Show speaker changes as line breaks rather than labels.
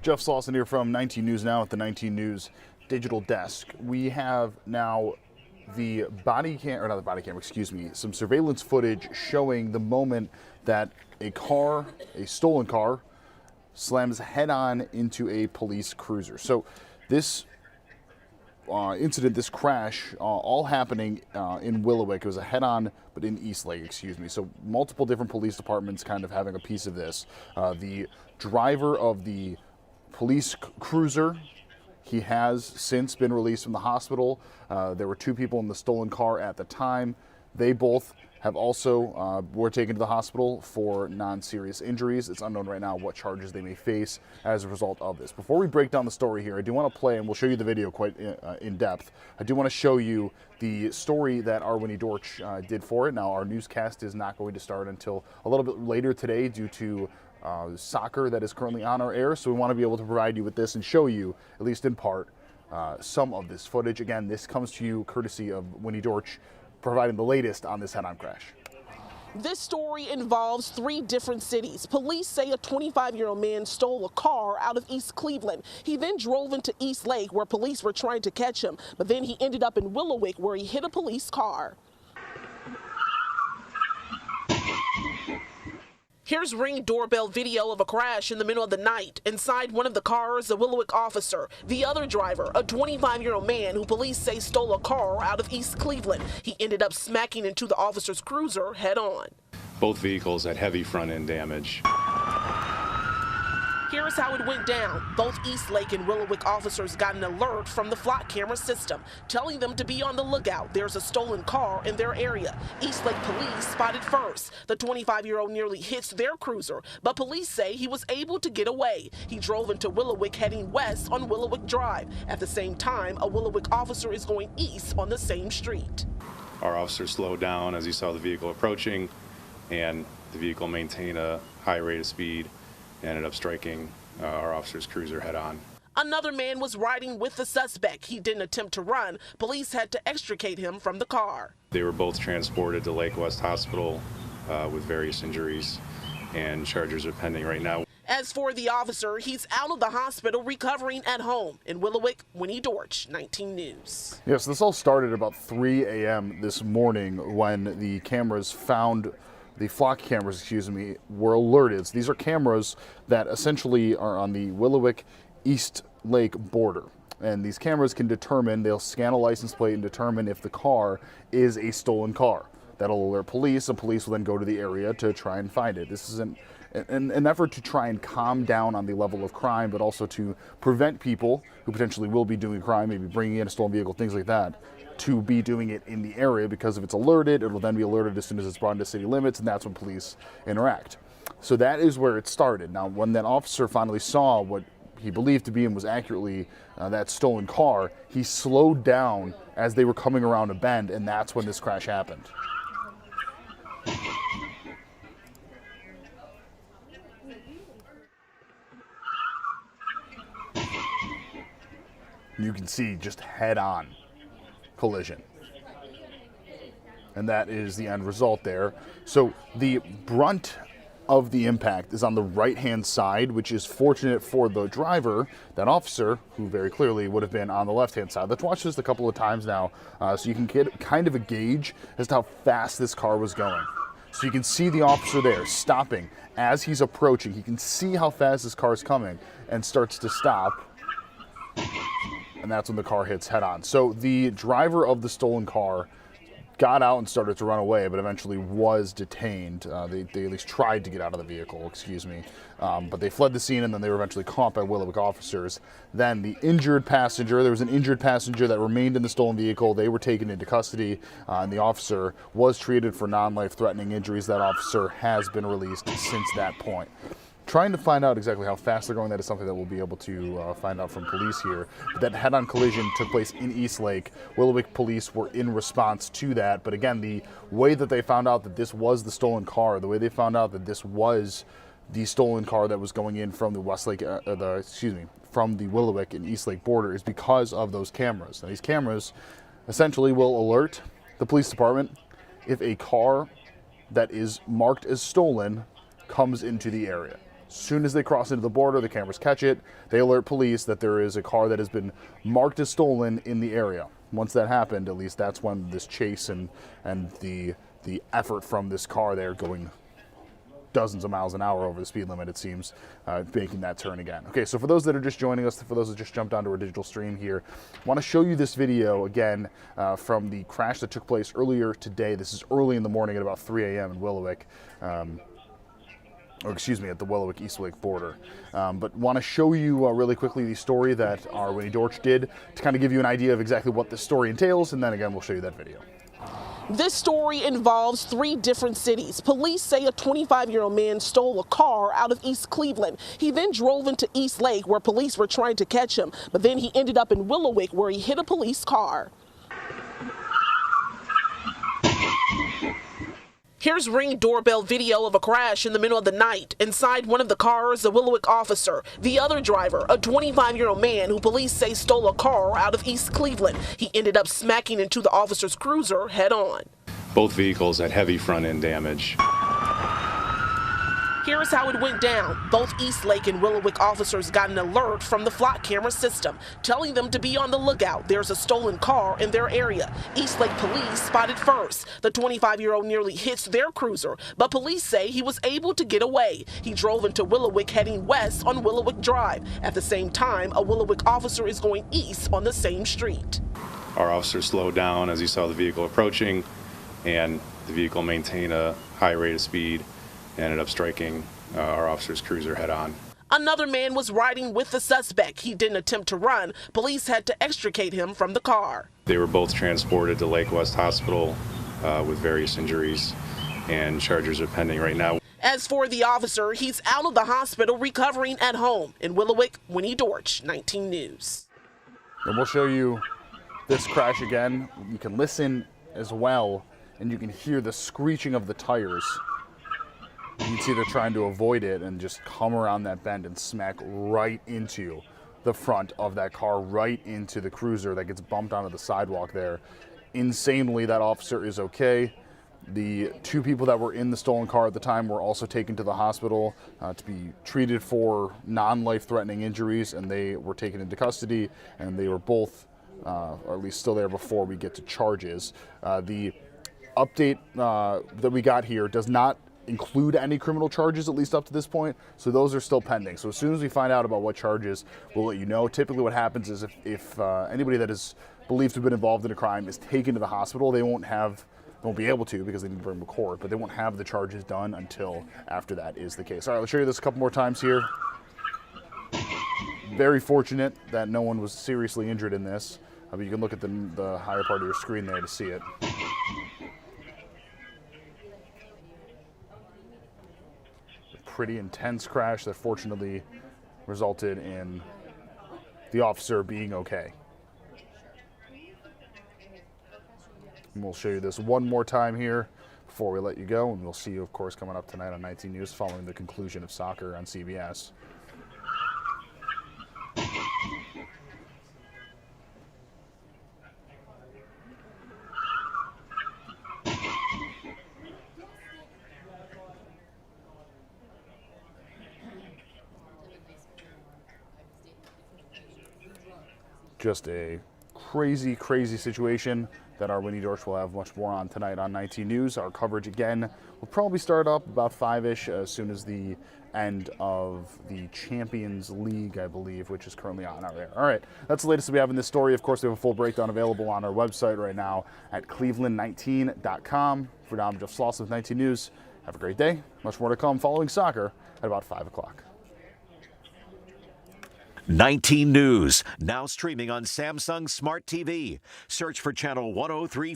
Jeff Slauson here from 19 News Now at the 19 News digital desk. We have now the some surveillance footage showing the moment that a stolen car, slams head-on into a police cruiser. So this incident, this crash, all happening in Willowick. It was a head-on, but in Eastlake, excuse me. So multiple different police departments kind of having a piece of this. The driver of the police cruiser, he has since been released from the hospital. There were two people in the stolen car at the time. They both have also were taken to the hospital for non-serious injuries. It's unknown right now what charges they may face as a result of this. Before we break down the story here, I do want to play, and we'll show you the video quite in depth. I do want to show you the story that our Winnie Dortch did for it. Now, our newscast is not going to start until a little bit later today due to soccer that is currently on our air. So we want to be able to provide you with this and show you, at least in part, some of this footage. Again, this comes to you courtesy of Winnie Dortch, providing the latest on this head-on crash.
This story involves three different cities. Police say a 25-year-old man stole a car out of East Cleveland. He then drove into East Lake where police were trying to catch him, but then he ended up in Willowick where he hit a police car. Here's Ring doorbell video of a crash in the middle of the night. Inside one of the cars, a Willowick officer. The other driver, a 25-year-old man who police say stole a car out of East Cleveland. He ended up smacking into the officer's cruiser head on.
Both vehicles had heavy front end damage.
Here's how it went down. Both Eastlake and Willowick officers got an alert from the flock camera system, telling them to be on the lookout. There's a stolen car in their area. Eastlake police spotted first. The 25-year-old nearly hits their cruiser, but police say he was able to get away. He drove into Willowick heading west on Willowick Drive. At the same time, a Willowick officer is going east on the same street.
Our officer slowed down as he saw the vehicle approaching, and the vehicle maintained a high rate of speed. Ended up striking our officer's cruiser head on.
Another man was riding with the suspect. He didn't attempt to run. Police had to extricate him from the car.
They were both transported to Lake West Hospital with various injuries, and charges are pending right now.
As for the officer, he's out of the hospital recovering at home. In Willowick, Winnie Dortch, 19 News.
Yes, this all started about 3 a.m. this morning when the flock cameras, were alerted. So these are cameras that essentially are on the Willowick East Lake border. And these cameras can determine, they'll scan a license plate and determine if the car is a stolen car. That'll alert police, and police will then go to the area to try and find it. This is an effort to try and calm down on the level of crime, but also to prevent people who potentially will be doing crime, maybe bringing in a stolen vehicle, things like that, to be doing it in the area, because if it's alerted, it will then be alerted as soon as it's brought into city limits, and that's when police interact. So that is where it started. Now, when that officer finally saw what he believed to be and was accurately that stolen car, he slowed down as they were coming around a bend, and that's when this crash happened. You can see just head-on collision. And that is the end result there. So the brunt of the impact is on the right-hand side, which is fortunate for the driver, that officer, who very clearly would have been on the left-hand side. Let's watch this a couple of times now so you can get kind of a gauge as to how fast this car was going. So you can see the officer there stopping as he's approaching. He can see how fast this car is coming and starts to stop. And that's when the car hits head-on. So the driver of the stolen car got out and started to run away, but eventually was detained. They at least tried to get out of the vehicle, but they fled the scene, and then they were eventually caught by Willowick officers. Then the injured passenger, there was an injured passenger that remained in the stolen vehicle. They were taken into custody, and the officer was treated for non-life-threatening injuries. That officer has been released since that point. Trying to find out exactly how fast they're going, that is something that we'll be able to find out from police here. But that head-on collision took place in East Lake. Willowick police were in response to that. But again, the way that they found out that this was the stolen car, the way they found out that this was the stolen car that was going in from the from the Willowick and East Lake border, is because of those cameras. Now, these cameras essentially will alert the police department if a car that is marked as stolen comes into the area. As soon as they cross into the border, the cameras catch it. They alert police that there is a car that has been marked as stolen in the area. Once that happened, at least that's when this chase and the effort from this car there going dozens of miles an hour over the speed limit, it seems, making that turn again. Okay, so for those that are just joining us, for those that just jumped onto our digital stream here, I want to show you this video again from the crash that took place earlier today. This is early in the morning at about 3 a.m. in Willowick. Or excuse me, at the Willowick-Eastwick border. But want to show you really quickly the story that our Winnie Dortch did to kind of give you an idea of exactly what this story entails, and then again we'll show you that video.
This story involves 3 different cities. Police say a 25-year-old man stole a car out of East Cleveland. He then drove into East Lake where police were trying to catch him, but then he ended up in Willowick where he hit a police car. Here's Ring doorbell video of a crash in the middle of the night. Inside one of the cars, a Willowick officer. The other driver, a 25-year-old man who police say stole a car out of East Cleveland. He ended up smacking into the officer's cruiser head on.
Both vehicles had heavy front end damage.
Here's how it went down. Both East Lake and Willowick officers got an alert from the flock camera system, telling them to be on the lookout. There's a stolen car in their area. East Lake police spotted first. The 25-year-old nearly hits their cruiser, but police say he was able to get away. He drove into Willowick heading west on Willowick Drive. At the same time, a Willowick officer is going east on the same street.
Our officer slowed down as he saw the vehicle approaching, and the vehicle maintained a high rate of speed. Ended up striking our officer's cruiser head on.
Another man was riding with the suspect. He didn't attempt to run. Police had to extricate him from the car.
They were both transported to Lake West Hospital with various injuries, and charges are pending right now.
As for the officer, he's out of the hospital recovering at home. In Willowick, Winnie Dortch, 19 News.
And we'll show you this crash again. You can listen as well, and you can hear the screeching of the tires. You can see they're trying to avoid it and just come around that bend and smack right into the front of that car, right into the cruiser that gets bumped onto the sidewalk there. Insanely, that officer is okay. The 2 people that were in the stolen car at the time were also taken to the hospital to be treated for non-life-threatening injuries, and they were taken into custody, and they were both, or at least still there before we get to charges. The update that we got here does not include any criminal charges, at least up to this point, so those are still pending. So as soon as we find out about what charges, we'll let you know. Typically what happens is if anybody that is believed to have been involved in a crime is taken to the hospital, they won't be able to because they need to bring them to court, but they won't have the charges done until after that is the case. All right, let's show you this a couple more times here. Very fortunate that no one was seriously injured in this, but you can look at the higher part of your screen there to see it. Pretty intense crash that fortunately resulted in the officer being okay. And we'll show you this one more time here before we let you go, and we'll see you, of course, coming up tonight on 19 News following the conclusion of soccer on CBS. Just a crazy, crazy situation that our Winnie Dortch will have much more on tonight on 19 News. Our coverage, again, will probably start up about 5-ish as soon as the end of the Champions League, I believe, which is currently on our air. All right, that's the latest that we have in this story. Of course, we have a full breakdown available on our website right now at cleveland19.com. For now, I'm Jeff Slauson with 19 News. Have a great day. Much more to come following soccer at about 5 o'clock.
19 News, now streaming on Samsung Smart TV. Search for channel 103.